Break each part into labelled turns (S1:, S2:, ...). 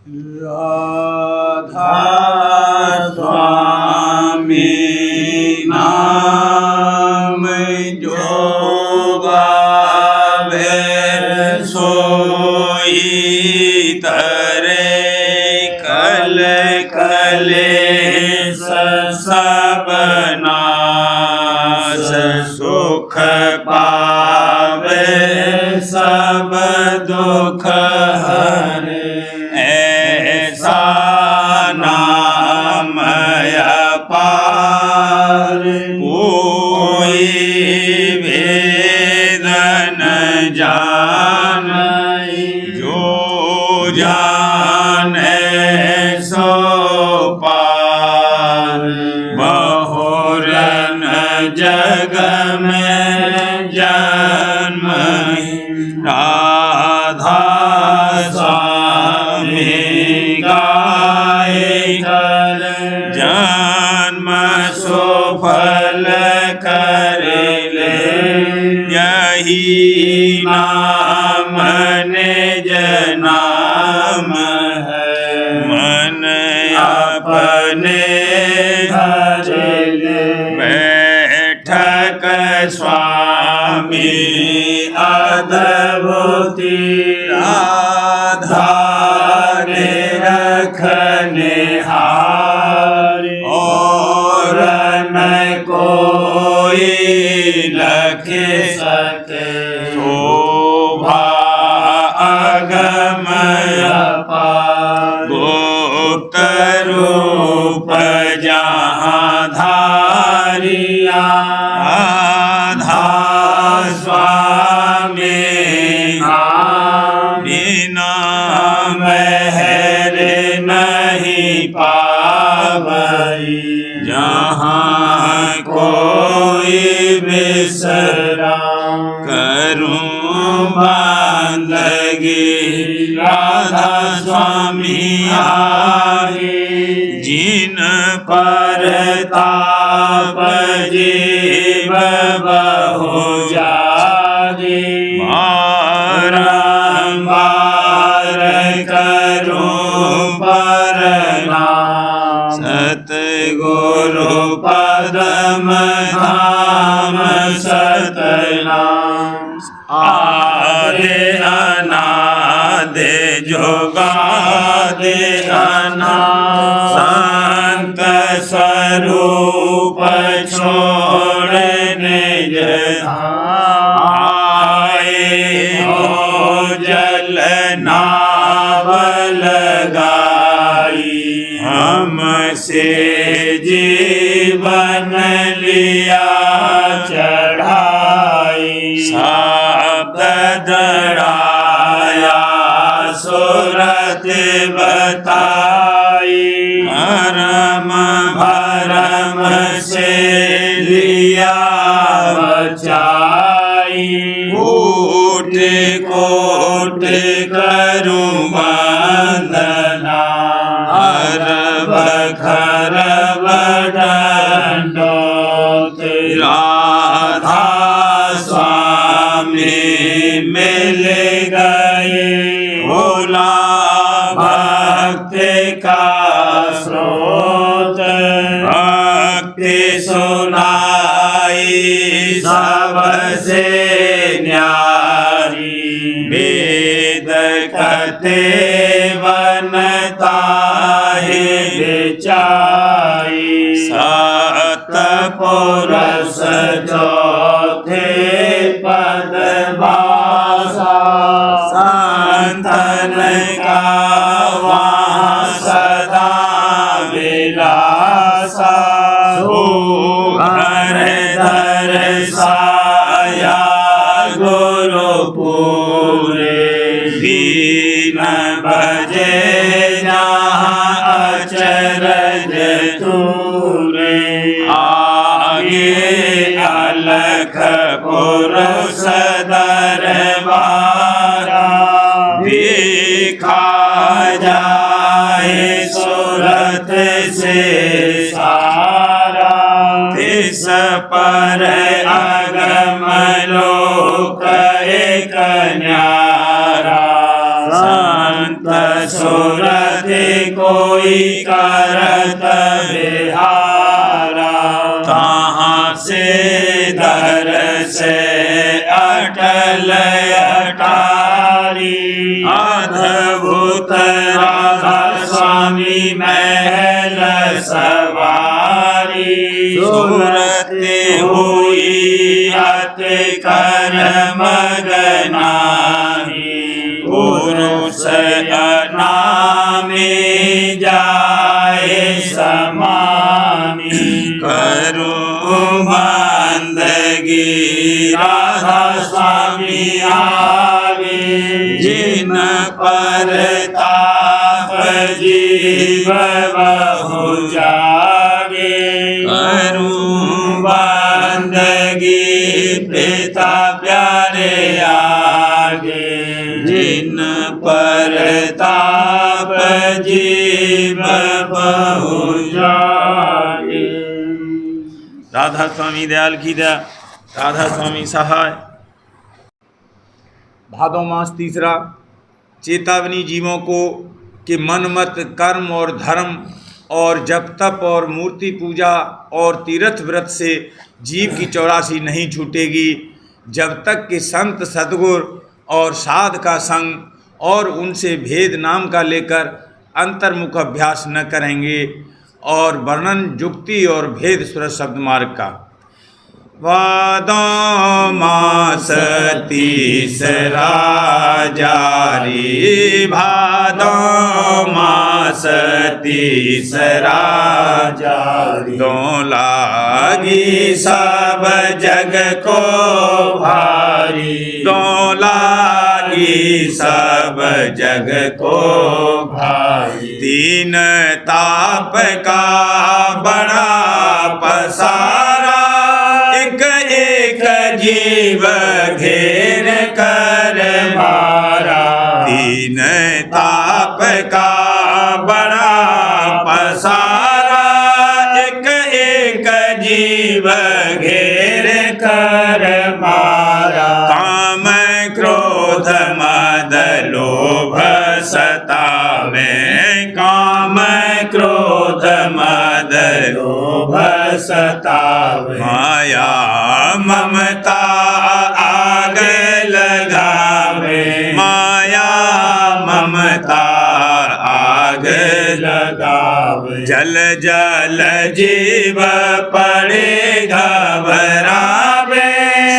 S1: राधा स्वामी नाम जो गावे सोई तरे कल कलेस सब नाश सुख पावे सब दुख हरे ऐसा नाम अपार कोई वेद न जाने जो जाने सो पार बहुरन जग में जन्म राधा स्वामी गाए कर जन्म सुफल कर ले यही नाम निज नाम है मन अपने धर ले बैठक स्वामी अद्भुति राधा ने रखने हार और न कोई लख सके शोभा अगम अपार गुप्त रूप जहाँ धारिया राधा स्वामी बिना महर नहीं पावई जहाँ कोई विश्राम करूं बंदगी राधा स्वामी आगे जिन पर ताप जीव बहु जागे बारंबार करूं प्रणाम सतगुरु पदम धाम सतनाम आदि अनादि जोगादि अनादि संत स्वरूप छोड़ने आए हो जल नाव लगाई हमसे जीवन लिया चढ़ाई शब्द दड़ाया सूरत बताई भरम भरम से लिया बचाई कोट कोट करूं वंदना हर बखर दंडोत राधा स्वामी मिल गए भोला भक्त का स्रोत भक्ति सुनाई सबसे न्यारी वेद कथे बनता है बेचाई सत पुरुष चौथे पद भाषा संतन का वहाँ सदा विलासा सुघर धर साया गुरु पूरे दीन बजे जहाँ अचरज तूरे आगे अलख पुरुष दरबारा देखा जाए सूरत से सारा तिस पर अगम लोक एक न्यारा संत सो सुरत कोई करत बिहारा, कहाँ से दर से अटल अटारी, अद्भुत राधा स्वामी महल सवारी, सूरत हुई अति कर मगनाही, पुरुष नामे जाए समानी, करो बंदगी राधा स्वामी आगे, जिन पर ताप जीव बहु जागे, करूं बंदगी पिता प्यारे आगे, जिन पर ताप जीव बहु जागे। राधा स्वामी दयाल की दया, राधा स्वामी सहाय।
S2: भादो मास तीसरा, चेतावनी जीवों को कि मन मत कर्म और धर्म और जप तप और मूर्ति पूजा और तीर्थ व्रत से जीव की 84 नहीं छूटेगी, जब तक कि संत सद्गुर और साध का संग और उनसे भेद नाम का लेकर अंतर्मुख अभ्यास न करेंगे। और वर्णन जुक्ति और भेद सुरत शब्द मार्ग का। भादो मास तीसरा जारी, भादो मास तीसरा जारी, दो लागी सब जग को भारी, दो लागी सब जग को भारी, तीन ताप का बड़ा पसारा, एक एक जीव घेर कर मारा, तीन ताप का बड़ा पसारा, एक एक जीव घेर कर मारा, काम क्रोध मद लोभ सतावे, काम क्रोध मद लोभ सतावे, माया ममता आग लगावे, माया ममता आग लगावे, जल जल जीव पड़े घबरावे,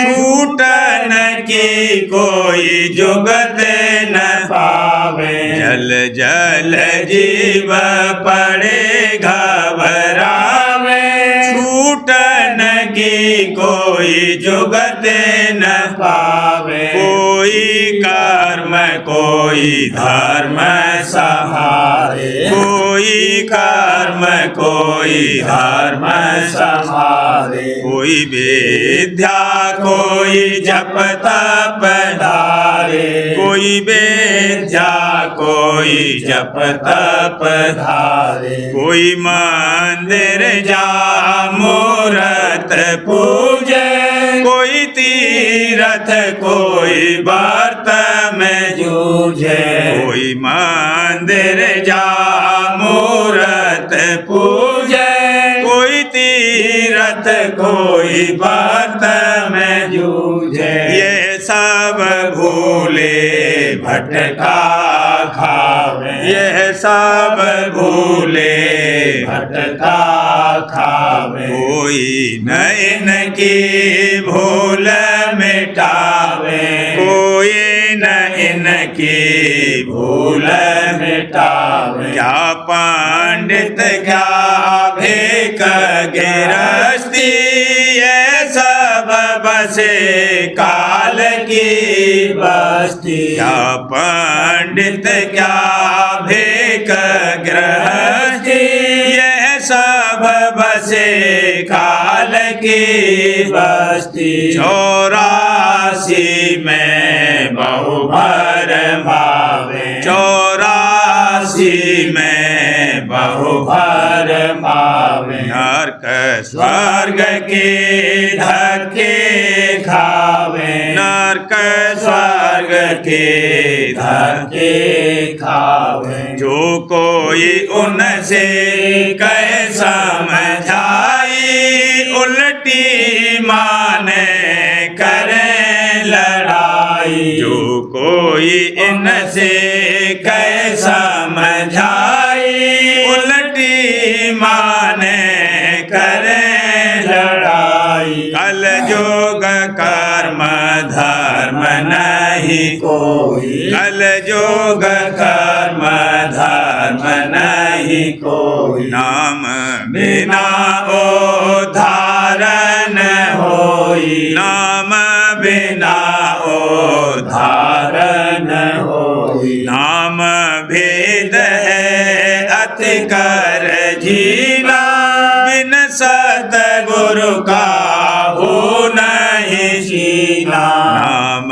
S2: छूटन की कोई जुगत न पावे, जल जल जीव पड़े घबरावे, छूटन की कोई जुगत न पावे, कोई कर्म कोई धर्म सहारे, कोई कर्म कोई धर्म सहारे, कोई विद्या कोई जप तप धारे, कोई विद्या कोई जप तप धारे, कोई मंदिर जा मूरत पूजे, कोई तीरथ कोई व्रत में जूझे, कोई मंदिर जा मूरत पूजे, कोई तीरथ कोई व्रत में जूझे, ये सब भूले भटका खावे, ये सब भूले भटका खावे, कोई नैन की भूल मिटावे, कोई नैन की भूल मिटावे, क्या पंडित क्या भेक गिरस्ती, ये सब बसे काल की बस्ती, क्या पंडित क्या भेक गृहस्थी, ये सब बसे काल की बस्ती, 84 में बहु भर भावे, 84 में बहु भर भावे, नरक स्वर्ग के धक्के खावे, नरक स्वर्ग के धक्के
S1: सिखावे।
S2: जो कोई उनसे कह समझाई, उल्टी माने करे
S1: लड़ाई।
S2: जो कोई इनसे कह समझाई, उल्टी माने करे
S1: लड़ाई।
S2: कल जोग कर्म धर्म नहीं
S1: कोई।
S2: कल जोग कर्म धर्म नहीं
S1: कोई।
S2: नाम बिना उद्धार न होई, नाम बिना उद्धार
S1: न होई।
S2: नाम भेद है अति कर जीना, बिन सतगुरु का हो नहीं जीना। नाम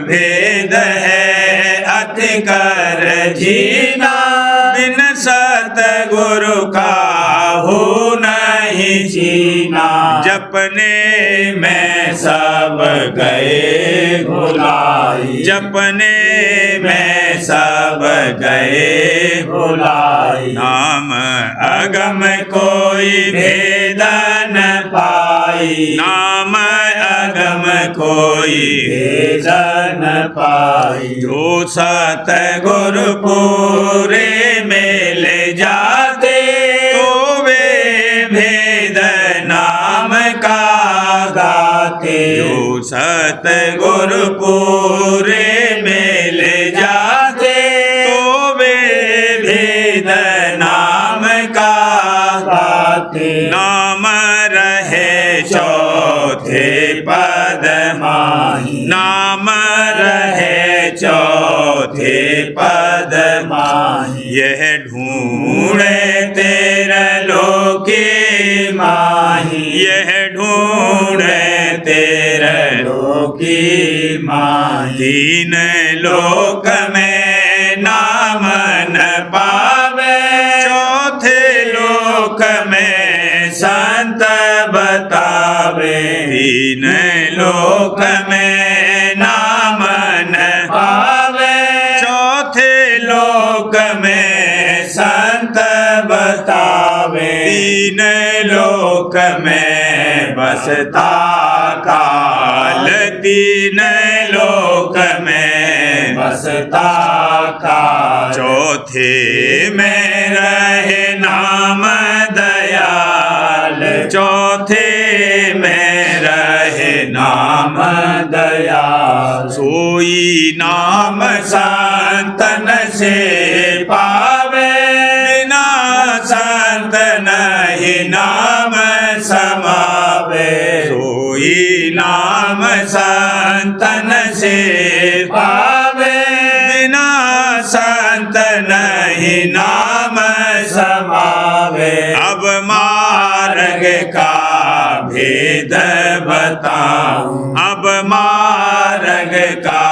S2: भेद है अति कर जीना, बिन सतगुरु का हो नहीं जीना। जपने में सब गए
S1: भुलाई।
S2: जपने में सब गए
S1: भुलाई।
S2: नाम अगम कोई भेद न
S1: पाई।
S2: नाम अगम कोई
S1: भेद न पाई।
S2: जो सतगुरु पूरे मेल जाते, तो वे भेद नाम का गाते। जो सतगुरु पूरे मेल जाते, तो वे भेद नाम का
S1: गाते।
S2: नाम रहे चौथे पद
S1: माही।
S2: नाम रहे चौथे पद
S1: माही।
S2: यह ढूंढे तेरे लोके
S1: माही।
S2: यह ढूंढे तेरे
S1: लोकी माही।
S2: तीन लोक में नाम न पावे, चौथे लोक में संत बतावे। तीन लोक में नाम न पावे, चौथे लोक में संत बतावे। तीन लोक में बसता काल, तीन लोक में
S1: बसता काल।
S2: चौथे में रहे नाम दयाल, चौथे में रहे नाम
S1: दयाल।
S2: सोई नाम संतन से पावे, बिना संत नहीं नाम समावे। सोई नाम संतन से पावे, बिना संत नहीं नाम
S1: समावे।
S2: अब मार्ग का भेद बताऊं, अब मार्ग का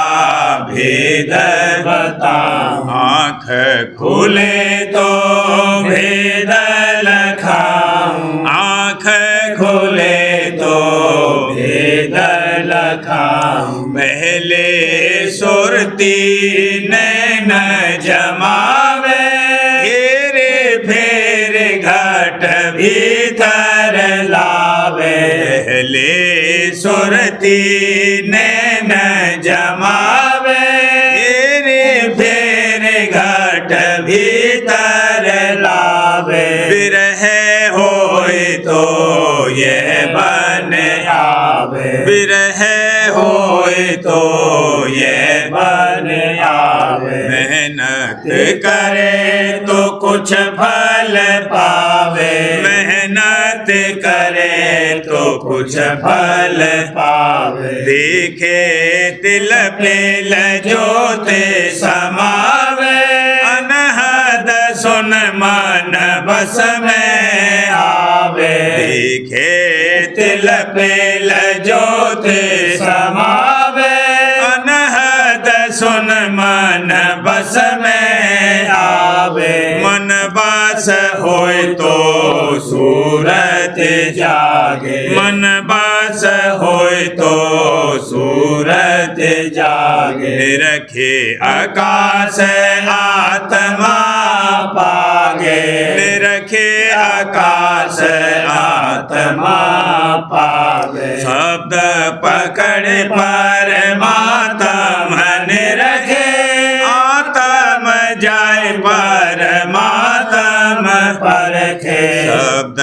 S2: भेद
S1: बताऊं।
S2: आँख खुले तो भेद लखाऊं, आँख खुले तो
S1: भेद लखाऊं।
S2: पहले सुरती नैन जमावे, घेरे फेर घट भीतर लावे। पहले सुरती नैन जमावे, घेरे फेर घट भीतर लावे। बिरह होए तो यह बन
S1: आवे।
S2: बिरह होए तो यह
S1: बन आवे।
S2: मेहनत करे तो कुछ फल पावे, मेहनत करे तो कुछ फल
S1: पावे।
S2: देखे तिल पेल जोते समावे, अनहद सुन मन बस में आवे। देखे तिल पेल जोते
S1: समावे,
S2: अनहद सुन मन बस में
S1: आवे।
S2: मन बस होए तो सूरत
S1: जागे।
S2: मन बस
S1: होय तो सूरत जागे।
S2: निरखे आकाश
S1: आत्मा पागे।
S2: निरखे
S1: आकाश आत्मा पागे।
S2: शब्द पकड़ परमात्मा निरखे आत्म जाय परमात्मा
S1: परखे।
S2: शब्द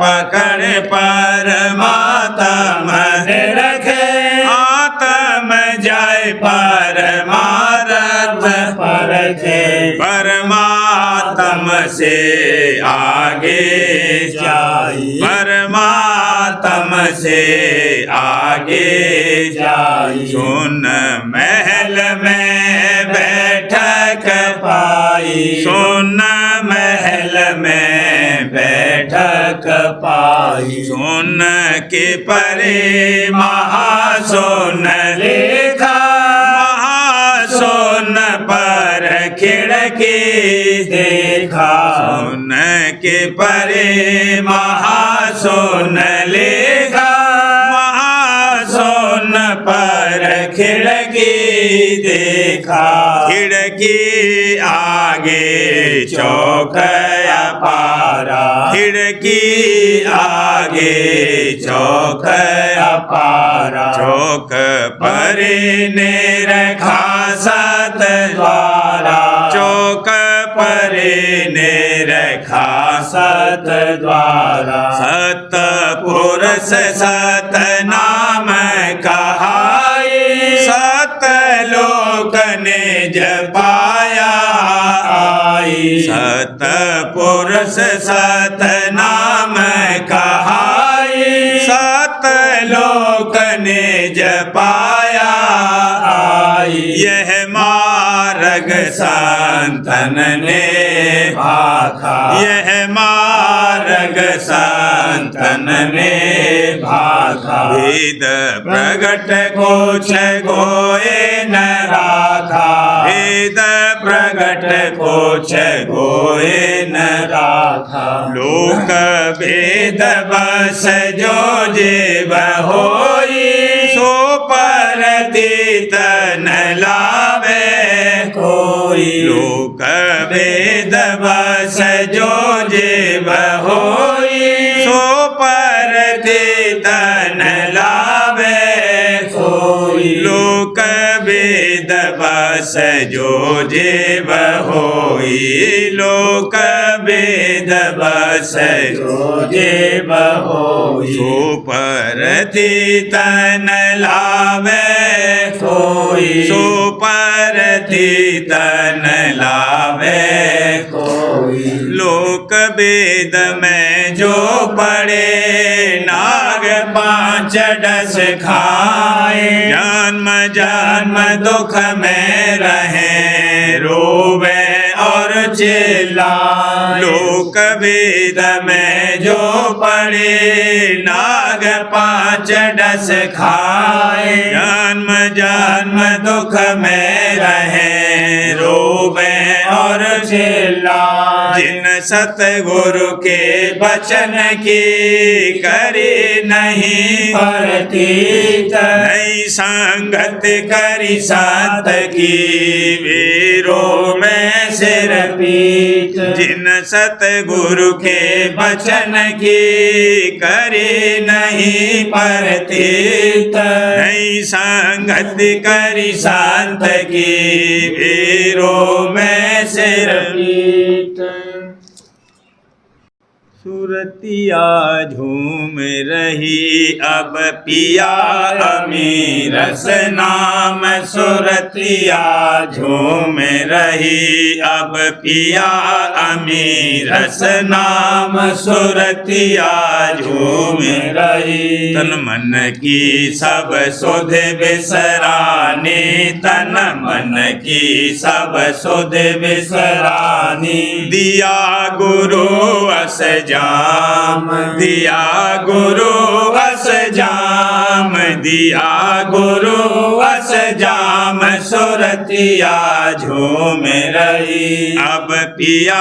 S2: पकड़ परमात्मा
S1: निरखे
S2: आत्म जाय परमात्मा
S1: परखे।
S2: परमात्मा से आगे
S1: जाई।
S2: परमात्मा से आगे
S1: जाई।
S2: सुन महल में बैठक
S1: पाई।
S2: सुन महल में
S1: बैठक पाई।
S2: सुन के परे महासुन
S1: लेखा
S2: महासुन पर खिड़की
S1: देखा।
S2: सुन के परे महासुन लेखा महासुन पर खिड़की देखा। खिड़की आगे चौक
S1: अपारा।
S2: खिड़की आगे चौक
S1: अपारा।
S2: चौक परे ने रखा सत
S1: द्वारा।
S2: चौक परे ने रखा
S1: सत द्वारा।
S2: सत पुरुष सत नाम कहाई। सत लोक ने जपाया आई। सत पुरुष सत नाम कहाई। सत लोक ने जपाया आई। यह मार्ग संतन ने
S1: भाखा।
S2: यह मार्ग संतन ने
S1: भाखा।
S2: वेद प्रगट कुछ गोए न
S1: राखा।
S2: वेद प्रगट कुछ गोए न
S1: राखा।
S2: लोक वेद बस जो जीव होई। सो परतीत न लावे
S1: कोई।
S2: लोक वेद बस जो जीव होई। सो परतीत न लावे
S1: कोई।
S2: लोक वेद बस जो जीव होई। लोक वेद बस
S1: जो जीव होई।
S2: सो परतीत न लावे
S1: कोई।
S2: सो परतीत न लावे
S1: कोई।
S2: लोक वेद में जो पड़े नाग पांच डस खाए। जन्म जन्म दुख में रहे रोवे और चिल्लाए। लोक वेद में जो पड़े नाग पांच डस खाए। जन्म जन्म दुख में रहे रोवे और चिल्लाए। जिन सतगुरु के वचन की करी नहीं
S1: परतीत।
S2: नहीं संगत करी सात की वीरों में सिर
S1: पीत।
S2: जिन सतगुरु के वचन की करी नहीं परतीत। नहीं संगत करी शांत की वीरों में सिर
S1: पीत।
S2: सुरतिया झूम रही अब पिया अमीरस नाम। सुरतिया झूम रही अब पिया अमीरस नाम। सुरतिया झूम
S1: रही।
S2: तन मन की सब सुध बिसरानी। तन मन की सब सुध बिसरानी। दिया गुरु अस जाम दिया गुरु अस जाम दिया गुरु अस जाम सुरतिया झूम रही अब पिया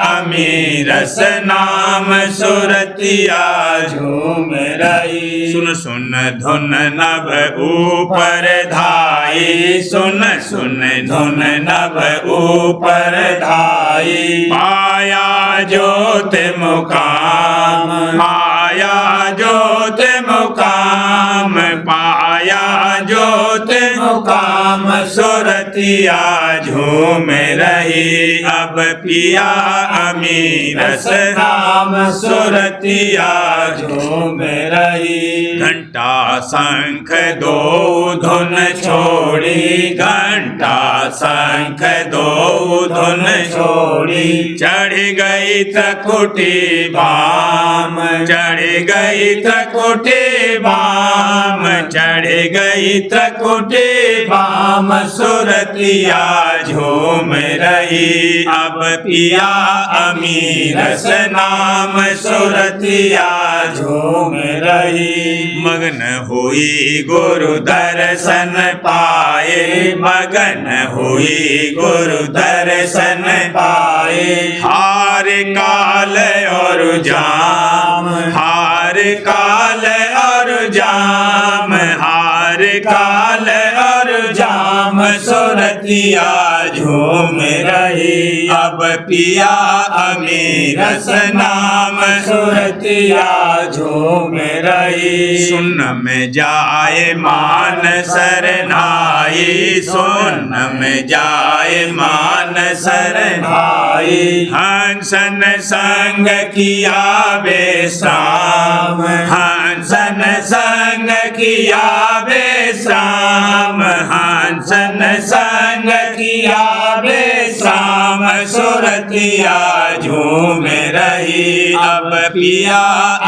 S2: अमीरस नाम सुरतिया झूम रही सुन सुन धुन नभ ऊपर धाई सुन सुन धुन नभ ऊपर धाई पाया ज्योत मुकाम पाया ज्योत मुकाम पाया ज्योत मुकाम सुरतिया झूम रही अब पिया अमीरस नाम सुरतिया झूम रही घंटा शंख दो धुन छोड़ी घंटा शंख दो धुन छोड़ी चढ़ गई त्रिकुटी बाम चढ़ गई त्रिकुटी बाम चढ़ गई त्रिकुटी बाम सुरतिया झूम रही अब पिया अमीरस नाम सुरतिया झूम रही मगन हुई गुरु दर्शन पाए मगन हुई गुरु दर्शन पाए हार काल और जाम हार काल और जाम हार काल और जाम सुरतिया झूम रही अब पिया अमीरस नाम सुरतिया झूम रही सुन में जाए मान सरनाई सुन में जाए मान सरनाई हंसन संग किया बेश्राम हंसन संग किया बेश्राम हंसन संग किया बेश्राम सुरतिया झूम रही अब पिया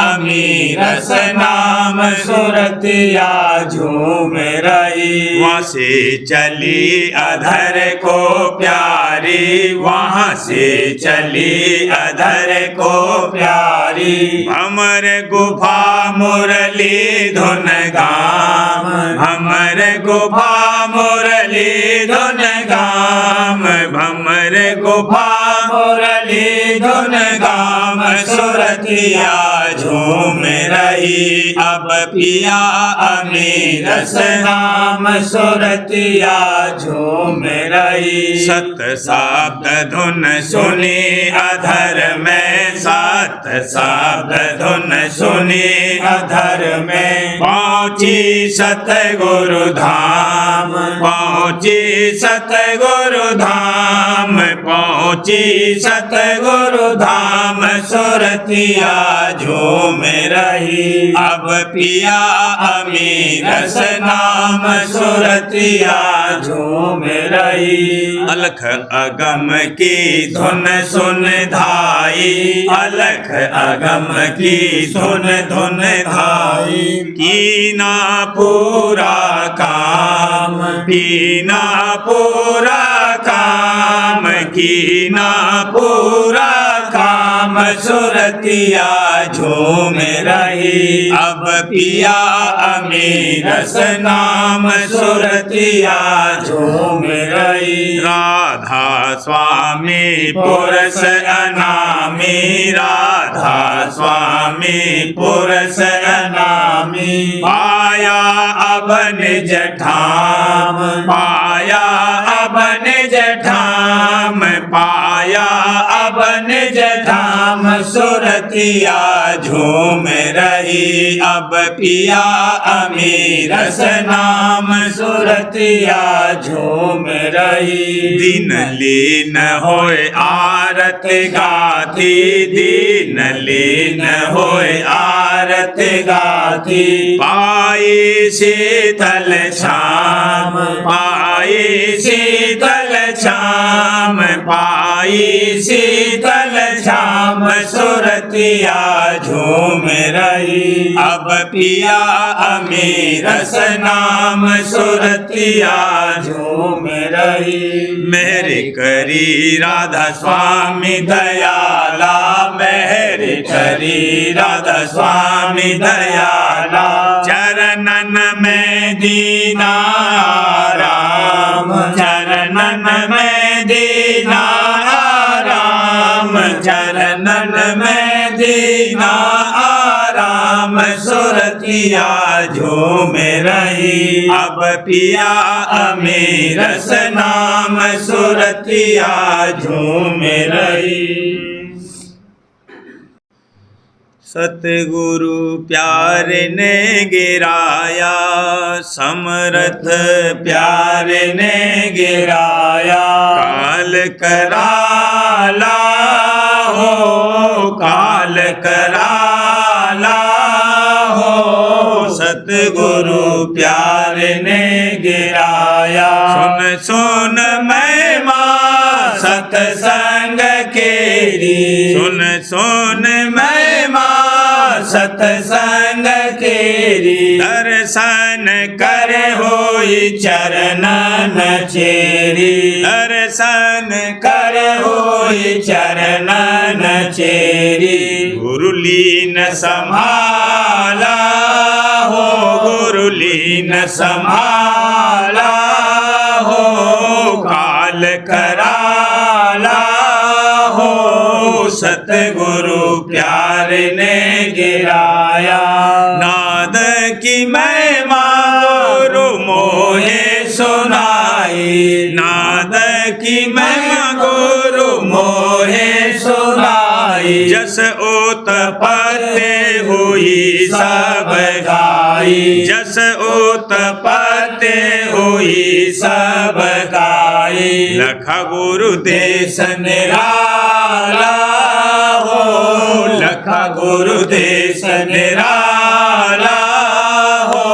S2: अमीरस नाम सुरतिया झूम रही वहाँ से चली अधर को प्यारी वहाँ से चली अधर को प्यारी हमर गुफा मुरली धुन गाम हमर गुफा मुरली धुन गाम भमर गुफा मुरली धुन गाम सुरतिया झूम रही अब पिया अमीरस नाम सुरतिया झूम रही सत शब्द धुन सुनी अधर में सत शब्द धुन सुनी अधर में पहुँची सतगुरु धाम पहुँची सतगुरु धाम पहुँची सतगुरु धाम सुरतिया झूम रही अब पिया अमीरस नाम सुरतिया झूम रही अलख अगम की धुन सुन धाई अलख अगम की धुन धाई कीना पूरा काम कीना पूरा काम कीना पूरा काम सुरतिया झूम रही अब पिया अमीरस नाम सुरतिया झूम रही राधा स्वामी पुरस अनामी राधा स्वामी पुरस अनामी पाया अब निज ठाम पाया अब निज ठाम पाया अब निज ठाम सुरतिया झूम रही अब पिया अमीरस नाम सुरतिया झूम रही दिन लीन होए आरत गाती दीन लीन होए आरत गाती पाई शीतल छाम पाई शीतल छाम पाई शीतल छाम सुरतिया झूम रही अब पिया अमीरस नाम सुरतिया झूम रही मेहर करी राधा स्वामी दयाला मेहर करी
S1: हरि राधा स्वामी दयाला
S2: चरणन में दीना
S1: राम चरणन में दीना राम चरणन में दीना राम सुरतिया झूम रही
S2: अब पिया
S1: अमीरस नाम सुरतिया झूम रही।
S2: सतगुरु प्यारे ने गिराया समरथ
S1: प्यारे ने गिराया
S2: काल
S1: कराला हो काल कराला हो सतगुरु प्यारे ने गिराया।
S2: सुन सुन
S1: महिमा सतसंग केरी
S2: सुन सुन
S1: महिमा सतसंग केरी
S2: दर्शन
S1: कर होई चरणन चेरी
S2: दर्शन
S1: कर होई चरणन चेरी
S2: गुरुलीन
S1: संभाला हो
S2: गुरुलीन
S1: संभाला हो काल कराला हो सतगुरु प्यारे ने गिराया।
S2: नाद की महिमा
S1: गुरु मोहे सुनाई
S2: नाद की
S1: महिमा
S2: महिमा
S1: गुरु मोहे सुनाई
S2: जस उत्पत्ति
S1: हुई सब गाई
S2: जस उत्पत्ति
S1: हुई सब गाई
S2: लख गुरु
S1: देश निराला हो लख गुरु देश निराला हो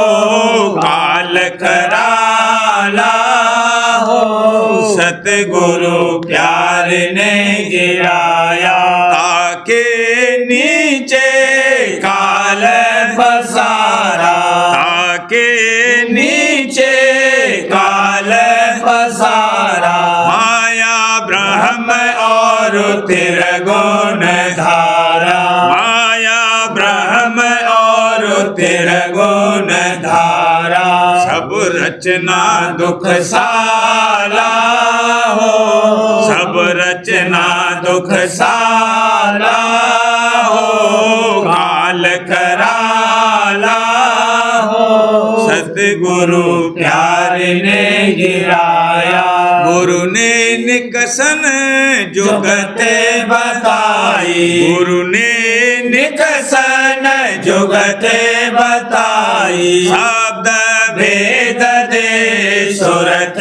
S1: काल कराला हो सतगुरु प्यारे ने गिराया।
S2: ताके नीचे
S1: काल पसारा
S2: ताके
S1: नीचे काल पसारा
S2: माया ब्रह्म
S1: और त्रिगुण धारा
S2: माया ब्रह्म
S1: और त्रिगुण धारा
S2: सब रचना
S1: दुख साला हो सब रचना दुख साला हो काल कराला हो सतगुरु प्यारे ने गिराया।
S2: गुरु ने निकसन
S1: जुगते बताई
S2: गुरु ने
S1: निकसन जुगते बताई
S2: शब्द
S1: भेद दे सुरत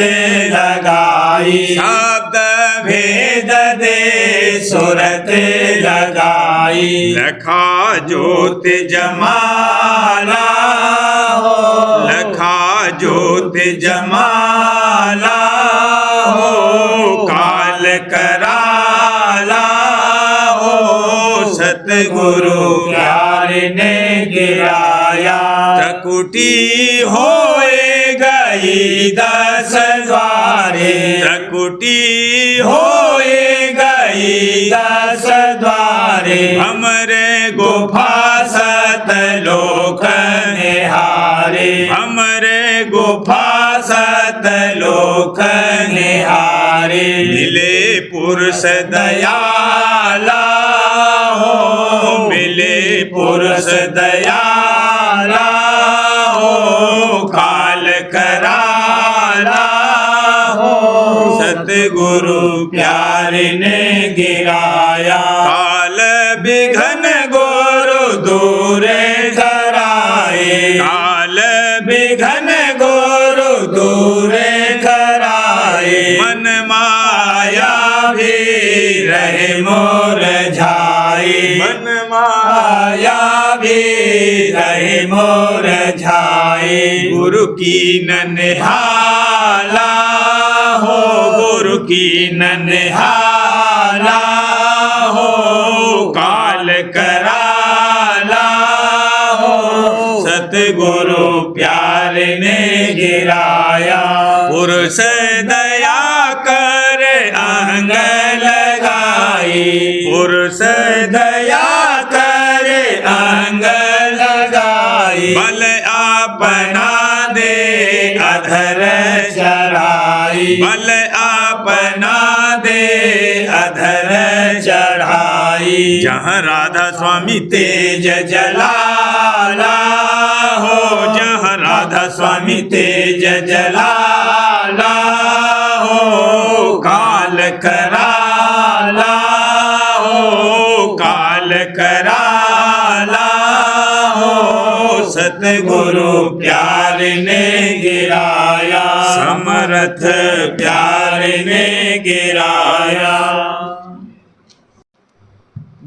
S1: लगाई
S2: शब्द
S1: भेद दे सुरत लगाई
S2: लखा ज्योति
S1: जमाला हो
S2: लखा
S1: ज्योति जमाला हो काल कराला हो सतगुरु प्यारे ने गिराया। त्रिकुटी होए गई 10 द्वारे त्रिकुटी होए गई 10 द्वारे हमरे गुफा सतलोक निहारे हमरे गुफा सतलोक निहारे मिले पुरुष दयाला हो मिले पुरुष दयाला हो काल कराला हो सतगुरु प्यारे ने गिराया। काल बिघन गुरु दूरे कराए काल बिघन गुरु दूरे कराए मन माया भी रहे मोर झाई मन माया भी रहे मोर झाई गुरु की ननिहाला हो गुरु की ननिहाला हो काल कराला हो सतगुरु प्यारे ने गिराया। पुरुष दया कर अंग लगाई पुरुष दया कर अंग लगाई, बल अपना दे अधर चढ़ाई, बल अपना दे अधर चढ़ाई। जहाँ राधा स्वामी तेज जलाला हो, जहाँ राधा स्वामी तेज जलाला हो, काल कराला हो, काल कराला हो, सतगुरु प्यार ने गिराया, समर्थ प्यार ने गिराया।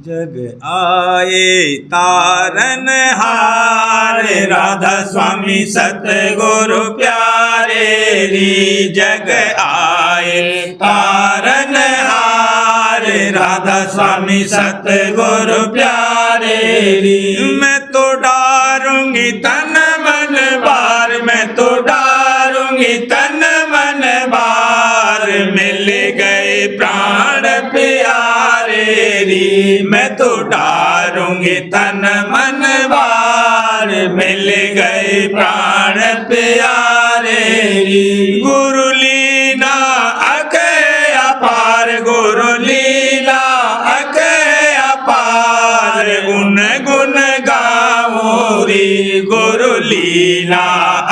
S2: जग आए तारन हार,
S1: राधा स्वामी सतगुरु प्यारे री, जग आए तारन हार, राधा स्वामी सतगुरु प्यारे री। मैं तो डारूंगी तन मन बार, मैं तो डारूंगी तन मन बार, मिल गए प्राण प्यारे री। मैं तो डारूंगी तन मन बार, मिल गए प्राण प्यारे री। गुरु लीला अके अपार, गुरु लीला अके अपार, उन गुण गाओ री। गुरु लीला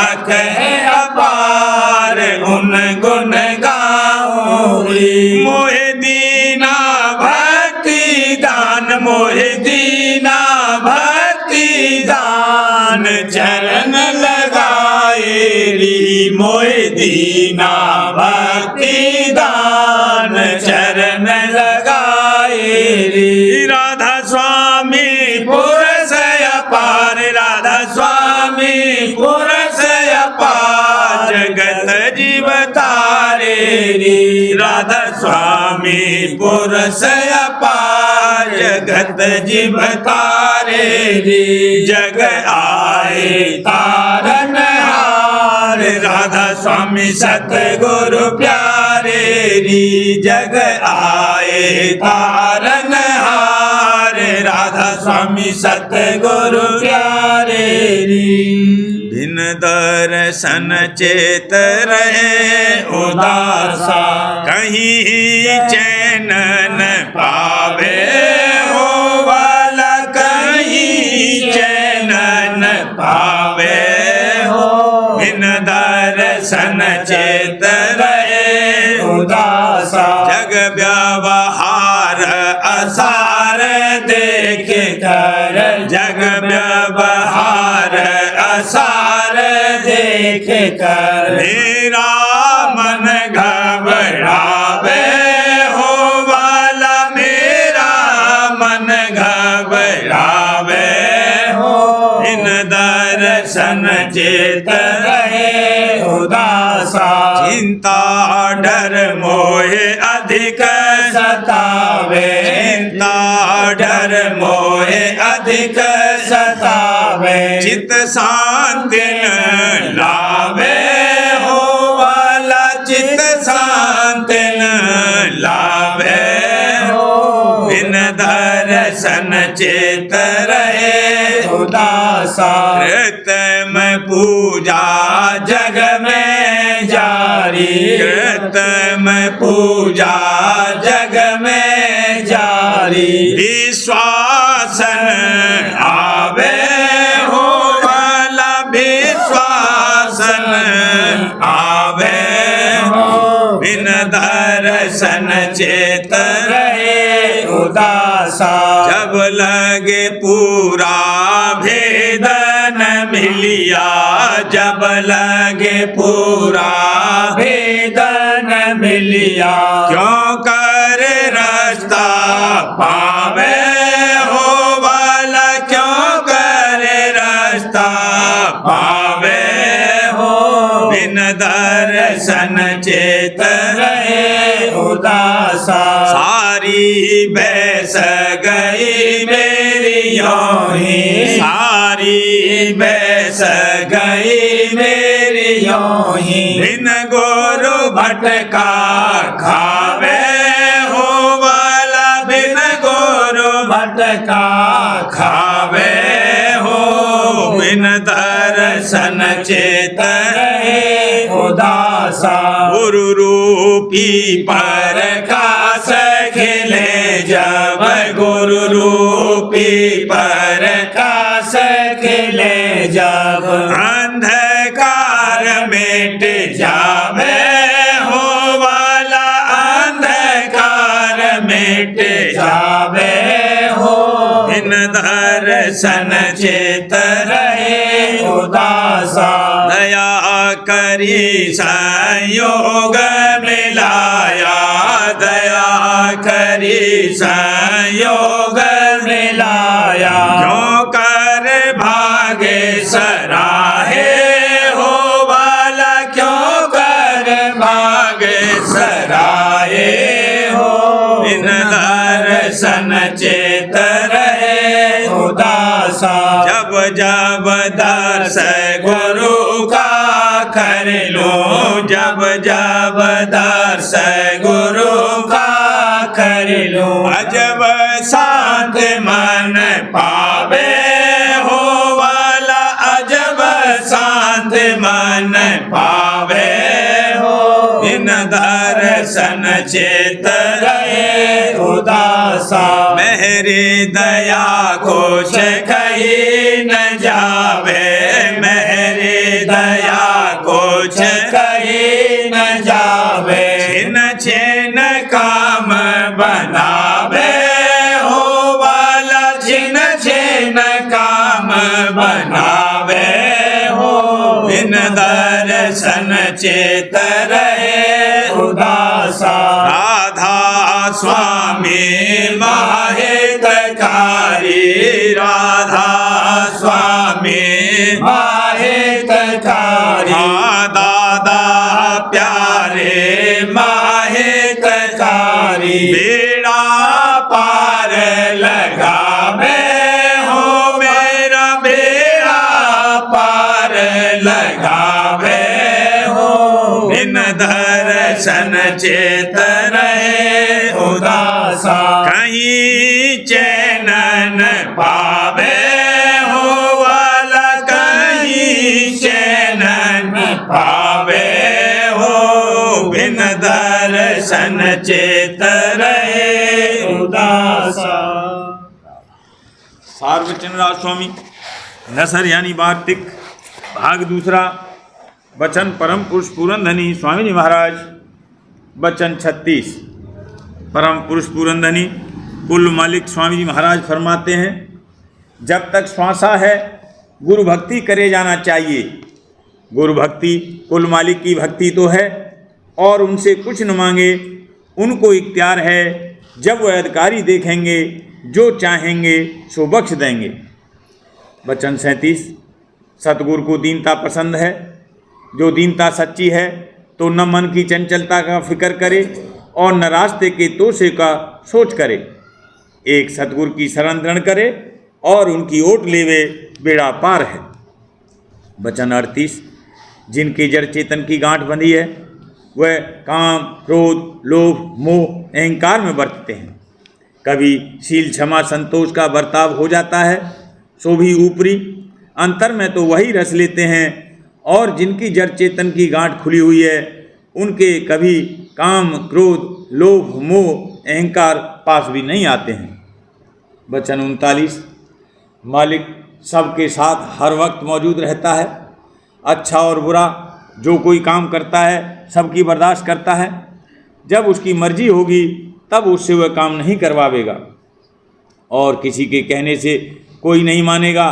S1: अके अपार, उन गुण गाओ री। मोहे दीना भक्ति दान, मोहे दीना भक्ति दान, चरण लगाए री। मोहे दीना भक्ति दान, चरण लगाए री। राधा स्वामी पुरस अपार, राधा स्वामी पुरस अपार, जगत जीव तारे री। राधा स्वामी पुरस अपार, जगत जीव तारे री। जग आए तारन हार, राधा स्वामी सतगुरु प्यारे री। जग आए तारन हार, राधा स्वामी सतगुरु प्यारे री। बिन दर्शन चेत रहे उदासा, कहीं चैन न पावे हो वाला, कहीं चैन न पावे हो। बिन दर्शन चेत रहे उदासा, जग व्यवहार असार देख कर, जग व्यवहार असार देख कर, मेरा मन घबरावे हो वाला, मेरा मन घबरावे हो। इन दर्शन चेत रहे उदासा, चिंता डर मोहे अधिक सतावे, चिंता डर मोहे अधिक सतावे। चित शांति न लावे हो वाला, चित शांति न लावे हो। बिन दर्शन चेत रहे उदासा, कृतम पूजा जग में जारी, कृतम पूजा जग में जारी। विश्वासन आवे हो वाला, विश्वासन आवे हो। बिन दर्शन चेत रहे उदासा, जब लगे पूरा भेदन मिलिया, जब लगे पूरा भेदन मिलिया। क्यों कर रास्ता पावे हो वाला, क्यों कर रास्ता पावे हो। बिन दर्शन चेत रहे उदासा, सारी बैस गई मेरी योही, सारी बैस गई मेरी योही। बिन गुरु भटका खावे हो वाला, बिन गुरु गुरु भटका खावे हो, बिन दर्शन चेत रहे उदासा। गुरु रूपी पर खास खिले जब, गुरु रूपी पर खास खिले जब, अंधकार मिट जावे हो वाला, अंधकार मिट जावे हो, बिन दर्शन चेत रहे उदासा। दया करी संयोग मिलाया, दया करी संयोग मिलाया, जो कर भागे सराहे हो वाला, क्यों कर भागे सराहे हो, बिन दर्शन चेत रहे उदासा। जब जब दर्श गुरु का कर लो, जब जब दर्श गुरु का कर लो, अजब शांत मन पावे हो वाला, अजब शांत मन पावे हो, बिन दर्शन चेत रहे उदासा। मेरी दया कुछ कही न जावे, मेरी दया कुछ कही न जावे, छिन छिन काम बनावे हो वाला, छिन छिन काम बनावे हो, बिन दर्शन चेत रहे उदासा। राधा स्वामी माहितकारी, राधा स्वामी माहितकारी, दादा प्यारे माहितकारी, बेड़ा पार लगावे हो मेरा, बेड़ा पार लगावे हो, बिन दर्शन चेत रहे उदासा। कहीं चैन न पावे हो वाला, कहीं चैन न पावे हो, बिन दर्शन चेत रहे उदासा।
S2: सार्वचन राज स्वामी नसर यानी वार्तिक भाग दूसरा। वचन परम पुरुष पूरनधनी स्वामी जी महाराज। वचन 36। परम पुरुष पूरनधनी कुल मालिक स्वामी जी महाराज फरमाते हैं, जब तक श्वासा है गुरु भक्ति करे जाना चाहिए। गुरु भक्ति कुल मालिक की भक्ति तो है और उनसे कुछ न मांगे, उनको इख्तियार है। जब वह अधिकारी देखेंगे जो चाहेंगे सो बख्श देंगे। वचन 37। सतगुरु को दीनता पसंद है। जो दीनता सच्ची है तो न मन की चंचलता का फिक्र करे और न रास्ते के तोषे का सोच करे। एक सतगुरु की शरण ग्रहण करे और उनकी ओट लेवे, बेड़ा पार है। वचन 38। जिनके जड़ चेतन की गांठ बंधी है वह काम, क्रोध, लोभ, मोह, अहंकार में बरतते हैं। कभी शील, क्षमा, संतोष का बर्ताव हो जाता है सो भी ऊपरी, अंतर में तो वही रस लेते हैं। और जिनकी जड़ चेतन की गांठ खुली हुई है उनके कभी काम, क्रोध, लोभ, मोह, अहंकार पास भी नहीं आते हैं। वचन 39। मालिक सबके साथ हर वक्त मौजूद रहता है। अच्छा और बुरा जो कोई काम करता है सबकी बर्दाश्त करता है। जब उसकी मर्जी होगी तब उससे वह काम नहीं करवावेगा और किसी के कहने से कोई नहीं मानेगा।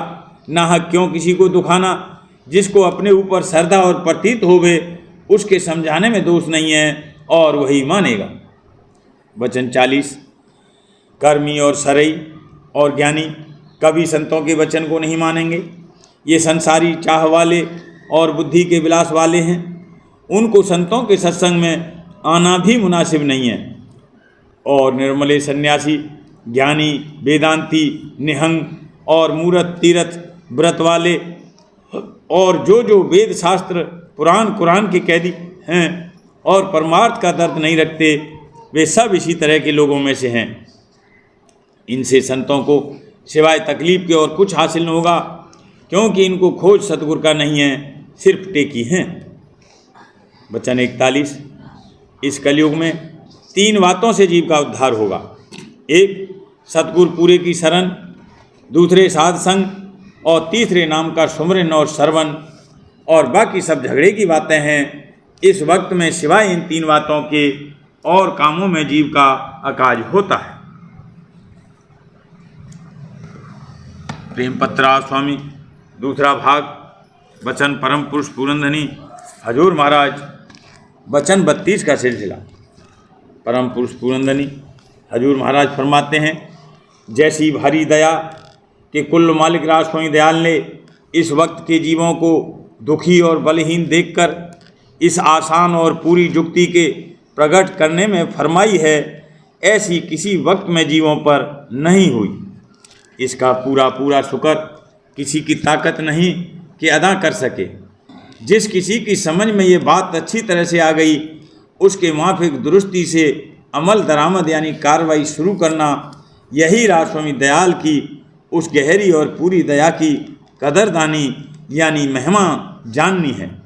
S2: नाहक क्यों किसी को दुखाना। जिसको अपने ऊपर श्रद्धा और प्रतीत होवे उसके समझाने में दोष नहीं है और वही मानेगा। वचन 40। कर्मी और सरई और ज्ञानी कभी संतों के वचन को नहीं मानेंगे। ये संसारी चाह वाले और बुद्धि के विलास वाले हैं। उनको संतों के सत्संग में आना भी मुनासिब नहीं है। और निर्मले सन्यासी, ज्ञानी, वेदांती, निहंग और मूर्त तीर्थ व्रत वाले और जो वेद शास्त्र, पुराण, कुरान के कैदी हैं और परमार्थ का दर्द नहीं रखते, वे सब इसी तरह के लोगों में से हैं। इनसे संतों को सिवाय तकलीफ के और कुछ हासिल न होगा, क्योंकि इनको खोज सतगुरु का नहीं है, सिर्फ टेकी हैं। वचन 41। इस कलयुग में 3 बातों से जीव का उद्धार होगा। 1 सतगुरु पूरे की शरण, दूसरे साध संग और तीसरे नाम का सुमरन और श्रवण, और बाकी सब झगड़े की बातें हैं। इस वक्त में सिवाय इन 3 बातों के और कामों में जीव का अकाज होता है। प्रेम पत्रा स्वामी दूसरा भाग, वचन परम पुरुष पूरनधनी हजूर महाराज, वचन 32 का सिलसिला। परम पुरुष पूरनधनी हजूर महाराज फरमाते हैं, जैसी भारी दया कि कुल मालिक राज स्वामी दयाल ने इस वक्त के जीवों को दुखी और बलहीन देखकर इस आसान और पूरी जुक्ति के प्रकट करने में फरमाई है, ऐसी किसी वक्त में जीवों पर नहीं हुई। इसका पूरा पूरा शुक्र किसी की ताकत नहीं कि अदा कर सके। जिस किसी की समझ में ये बात अच्छी तरह से आ गई, उसके माफिक दुरुस्ती से अमल दरामद यानी कार्रवाई शुरू करना, यही राज स्वामी दयाल की उस गहरी और पूरी दया की कदरदानी यानी महिमा जाननी है।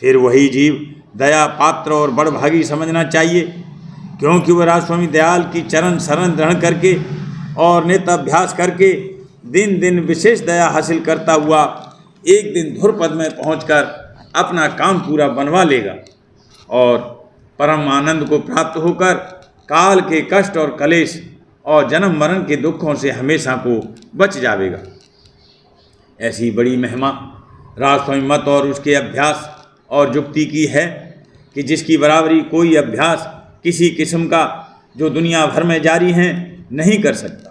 S2: फिर वही जीव दया पात्र और बड़भागी समझना चाहिए, क्योंकि वह राज स्वामी दयाल की चरण शरण ग्रहण करके और नित अभ्यास करके दिन दिन विशेष दया हासिल करता हुआ एक दिन धुर पद में पहुंचकर अपना काम पूरा बनवा लेगा और परम आनंद को प्राप्त होकर काल के कष्ट और कलेश और जन्म मरण के दुखों से हमेशा को बच जाएगा। ऐसी बड़ी महिमा राज स्वामी मत और उसके अभ्यास और जुक्ति की है कि जिसकी बराबरी कोई अभ्यास किसी किस्म का जो दुनिया भर में जारी हैं नहीं कर सकता।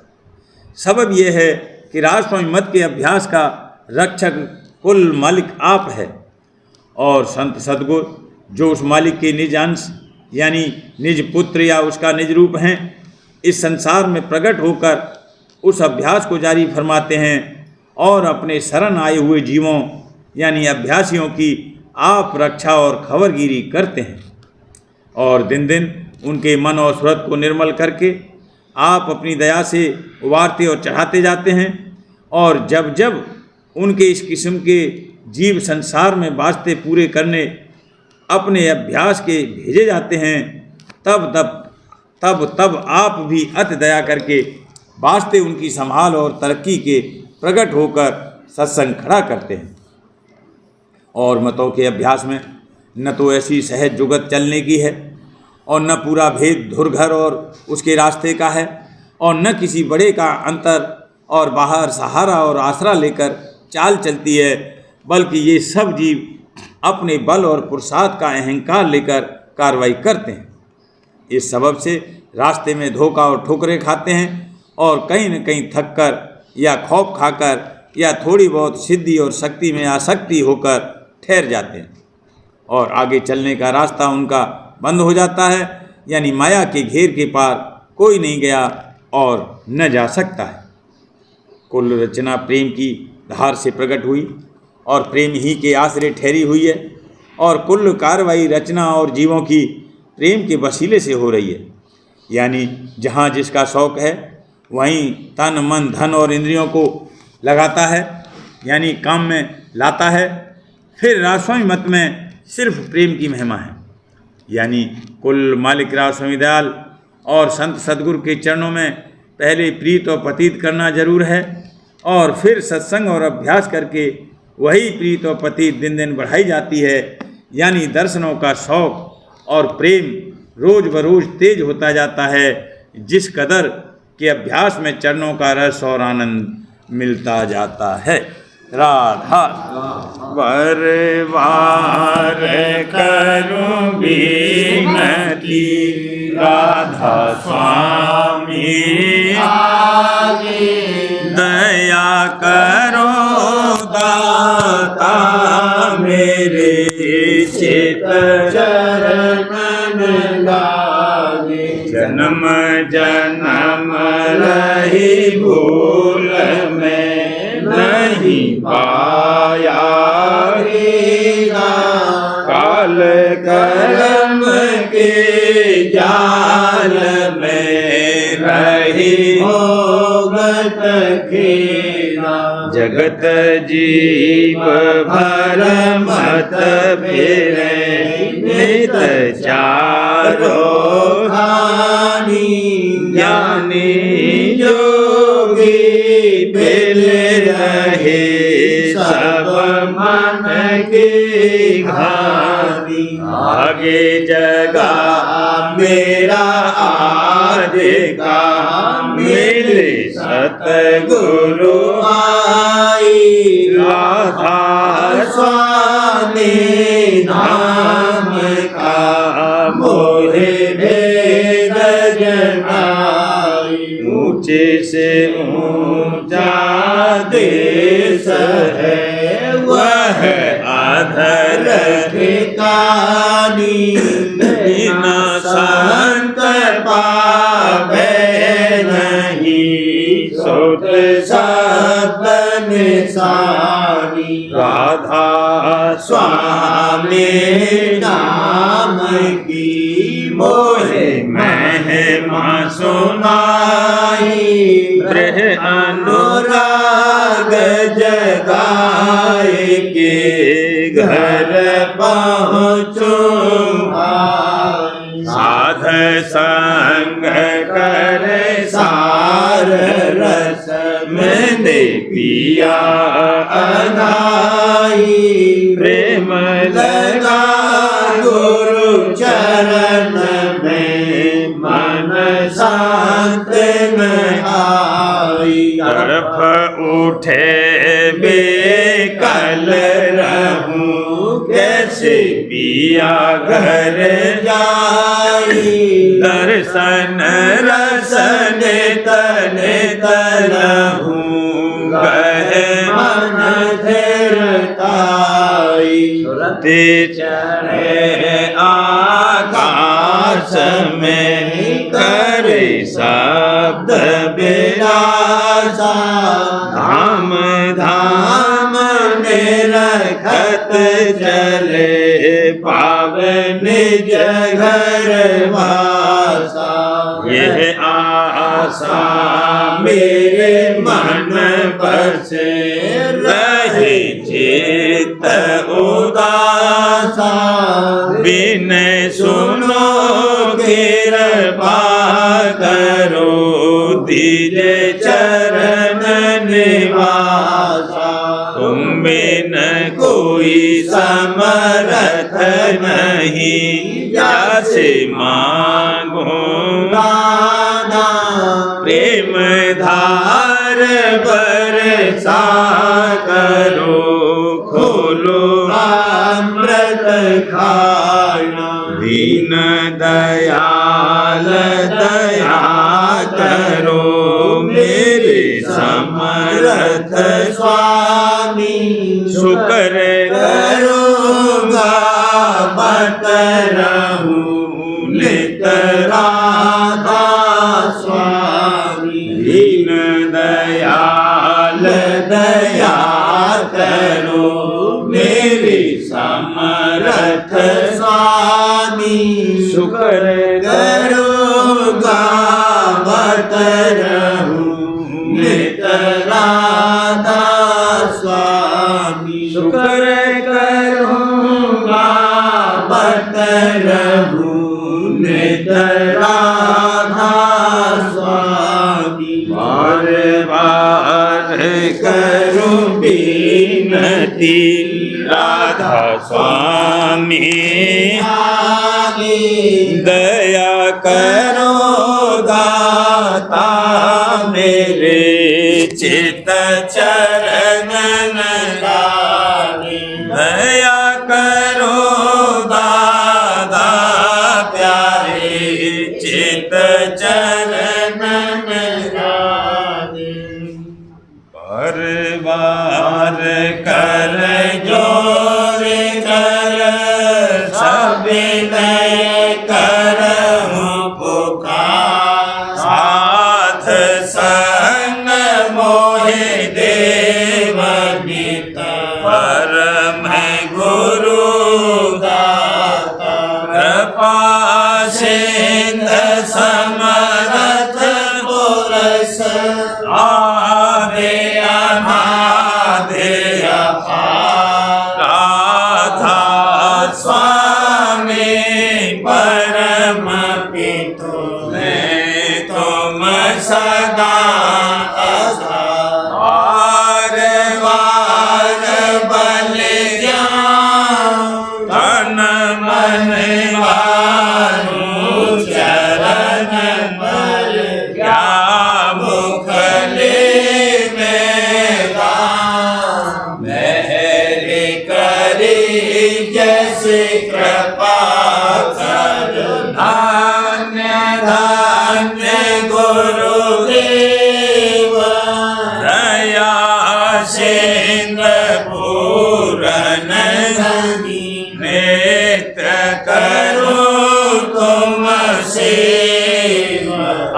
S2: सबब यह है कि राज स्वामी मत के अभ्यास का रक्षक कुल मालिक आप है, और संत सद्गुरु जो उस मालिक के निज अंश यानी निज पुत्र या उसका निज रूप हैं, इस संसार में प्रकट होकर उस अभ्यास को जारी फरमाते हैं और अपने शरण आए हुए जीवों यानी अभ्यासियों की आप रक्षा और खबरगिरी करते हैं, और दिन दिन उनके मन और सूरत को निर्मल करके आप अपनी दया से उबारते और चढ़ाते जाते हैं। और जब जब उनके इस किस्म के जीव संसार में वास्ते पूरे करने अपने अभ्यास के भेजे जाते हैं, तब आप भी अति दया करके वास्ते उनकी संभाल और तरक्की के प्रकट होकर सत्संग खड़ा करते हैं। और मतों के अभ्यास में न तो ऐसी सहज जुगत चलने की है और न पूरा भेद धुरघर और उसके रास्ते का है, और न किसी बड़े का अंतर और बाहर सहारा और आसरा लेकर चाल चलती है, बल्कि ये सब जीव अपने बल और पुरुषार्थ का अहंकार लेकर कार्रवाई करते हैं। इस सबब से रास्ते में धोखा और ठोकरें खाते हैं और कहीं न कहीं थक कर या खौफ खाकर या थोड़ी बहुत सिद्धि और शक्ति में आसक्ति होकर ठहर जाते हैं, और आगे चलने का रास्ता उनका बंद हो जाता है, यानी माया के घेर के पार कोई नहीं गया और न जा सकता है। कुल रचना प्रेम की धार से प्रकट हुई और प्रेम ही के आश्रय ठहरी हुई है, और कुल कार्रवाई रचना और जीवों की प्रेम के वसीले से हो रही है। यानी जहाँ जिसका शौक़ है वहीं तन मन धन और इंद्रियों को लगाता है, यानी काम में लाता है। फिर राज स्वामी मत में सिर्फ प्रेम की महिमा है, यानी कुल मालिक राज स्वामी दयाल और संत सद्गुरु के चरणों में पहले प्रीत और पतित करना जरूर है, और फिर सत्संग और अभ्यास करके वही प्रीत और पतित दिन दिन बढ़ाई जाती है। यानी दर्शनों का शौक़ और प्रेम रोज बरोज तेज होता जाता है, जिस कदर के अभ्यास में चरणों का रस और आनंद मिलता जाता है। राधा बरवार करूं बिनती, राधा स्वामी दया करो दाता मेरे चित चरण लागे, जन्म जन्म रही भूल में नहीं पाया काल कर्म के जाल में रही
S1: रही भोगत खेला
S2: जगत जीव भर मत फिरे नित चारो
S1: खानी
S2: ज्ञानी
S1: योगी बिल रहे सब मन की घानी
S2: आगे जगा
S1: मेरा आदि का मिले सतगुरु आई
S2: राधा
S1: स्वामी नाम का मोहे भेद जनाई
S2: ऊंचे से ऊंचा देश है वह अधर
S1: ठिकानी बिना संत पावे नहीं सोत शब्द निशानी
S2: राधा
S1: स्वामी नाम की मोहे महिमा सुनाई
S2: प्रह
S1: अनुराग जगाए के घर पहुँचूं
S2: साध संग कर
S1: सार रस मैंने पिया अनाई
S2: प्रेम
S1: लगा गुरु चरण में मन शांत में आई
S2: तरफ उठे
S1: बेकल रहूं कैसे पिया घर जाई
S2: दर्शन
S1: रसन तन तलहूं गहे मन धीरताई
S2: ते
S1: चढ़े आकाश में करे शब्द बिलासा
S2: धाम
S1: धाम में रखत चले पावन घर वासा
S2: यह
S1: आशा मेरे मन बसे रहे चित्त उदासा
S2: बिन
S1: सुनो कृपा करो दिल चरण निवासा
S2: तुम बिन
S1: कोई समर्थ नहीं
S2: यासे मांगो
S1: गाना प्रेम धार बरसा करो खोलो अमृत खाना
S2: दीन दयाल दया करो मेरे
S1: समर्थ स्वामी
S2: शुक्र
S1: करूँगा बत रहूं नित राधा स्वामी दीन दयाल दया करो मेरे समर्थ स्वामी
S2: शुक्र
S1: करूँगा बत रहूं नित राधा स्वामी शुक्र करूँगा बत रहूं नित राधा स्वामी
S2: बार बार
S1: करूं
S2: बिनती राधा स्वामी
S1: आगे
S2: दया
S1: करो दाता मेरे चित चरण लागे दया करो दादा प्यारे चित चरण लागे
S2: बार बार
S1: कर जोर कर सब मैं करऊं पुकार साथ संग मोहे देव गीत परम गुरु दाता कृपा सिंध समरथ पुरुष आधे अनाधे अपार राधा स्वामी परम पितु मैं तुम सदा वार वार बलि तन मन वारु चरण बल क्या मुखले में मेहर करी जैसे कृपा कर धन्य धन्य गुरुदेव दया सिंध पूरन नेत्र करो तुम सेव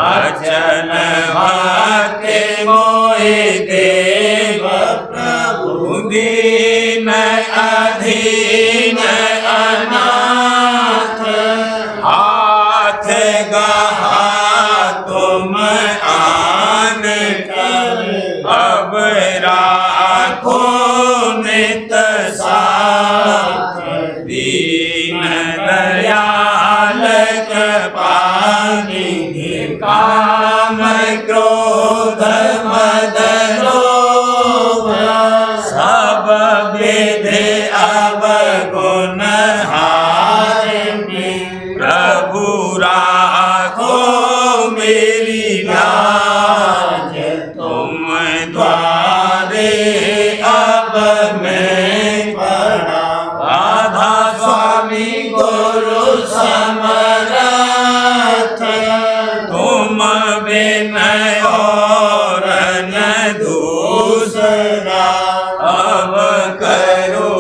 S1: अचन भाते मोहि देव प्रभु दीन अधीन अनाथ हाथ गहा तुम आन कर अब राखो नित साथ दीन दयाल कृपानिधि काम क्रोध मद लोभ सब विधि अवगुण हारिणि प्रभु राखो मेरी लाज तुम द्वारे अब मैं पड़ा राधा स्वामी गुरु समरथ तुम बिन और न दूसरा अब करो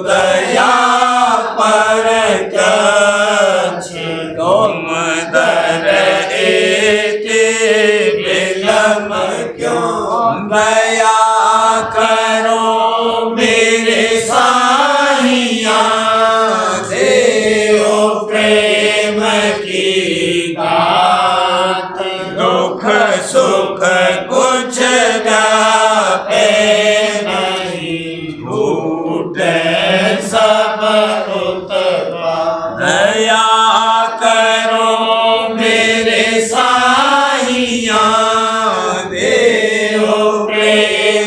S1: दया पर कछ तुम दर एते विलम क्यों दया करो मेरे साहिया देव प्रेम की बात दुख सुख कुछ व्यापे नहीं झूठे सब उतवा दया करो मेरे साहिया देव प्रेम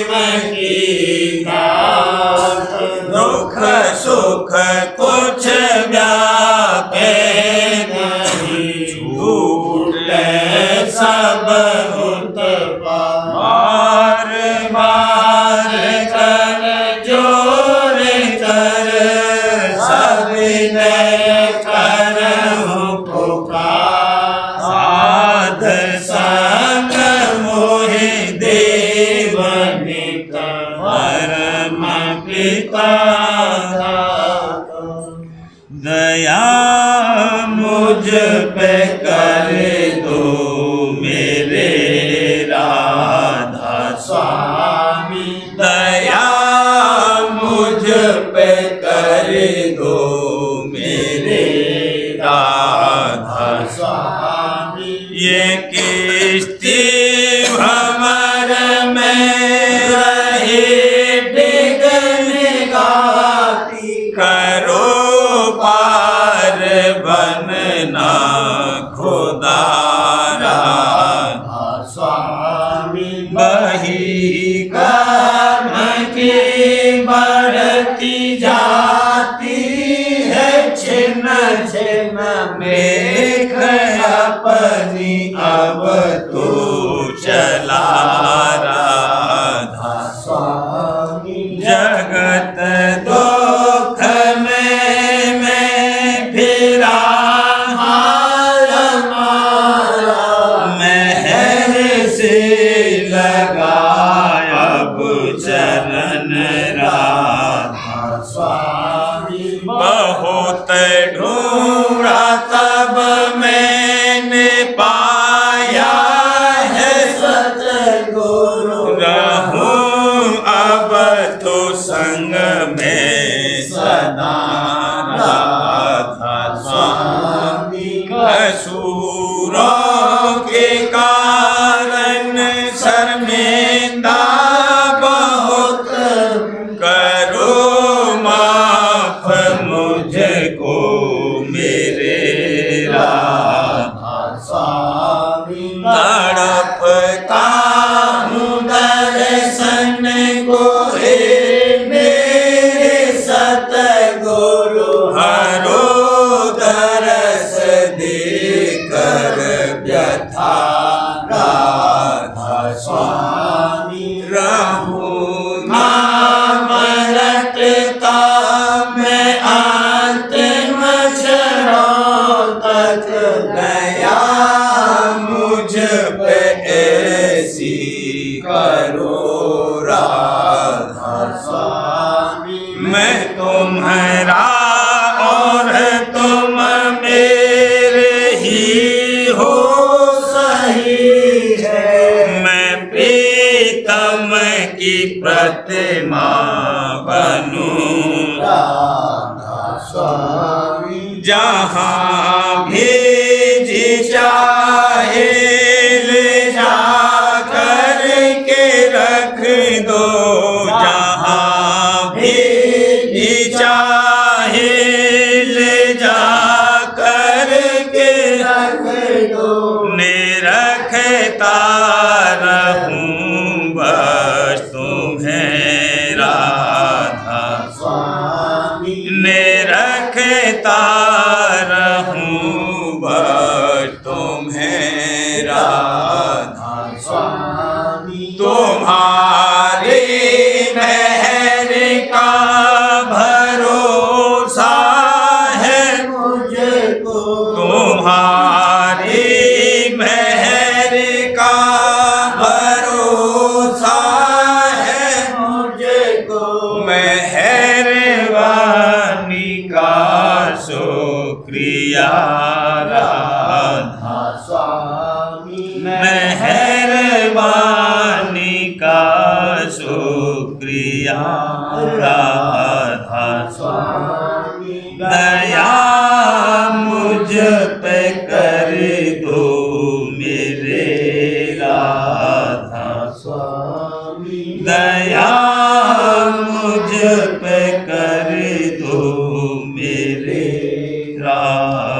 S1: शर्मिंदा बहुत, करो माफ मुझको मेरे राधा स्वामी। तड़पता हूँ दर्शन को हे मेरे सतगुरु, हरो दरस देकर व्यथा राधा स्वामी। रहूं नाम रटता मैं अंतिम क्षणों तक, दया मुझ पे ऐसी करो राधा स्वामी। मैं तुम्हारा और तुम मेरे ही हो सही है, मैं प्रीतम की प्रतिमा बनूं राधा स्वामी। जहाँ भी जी चाहे ले जा कर के रख दो, जहाँ भी जी चाहे ले जा कर के रख दो, निरखता रहूं बस तुम्हें राधा स्वामी। निरखता रहूं बस तुम्हें राधा स्वामी। तुम्हारी मेहर का भरोसा है मुझको, तुम्हारी मेहर का भरोसा है मुझको। मेहरबानी का शुक्रिया राधा स्वामी। मेहरबानी का शुक्रिया राधा स्वामी। दया मुझ पे कर दो मेरे राधा स्वामी। दया मुझ पे कर दो मेरे राधा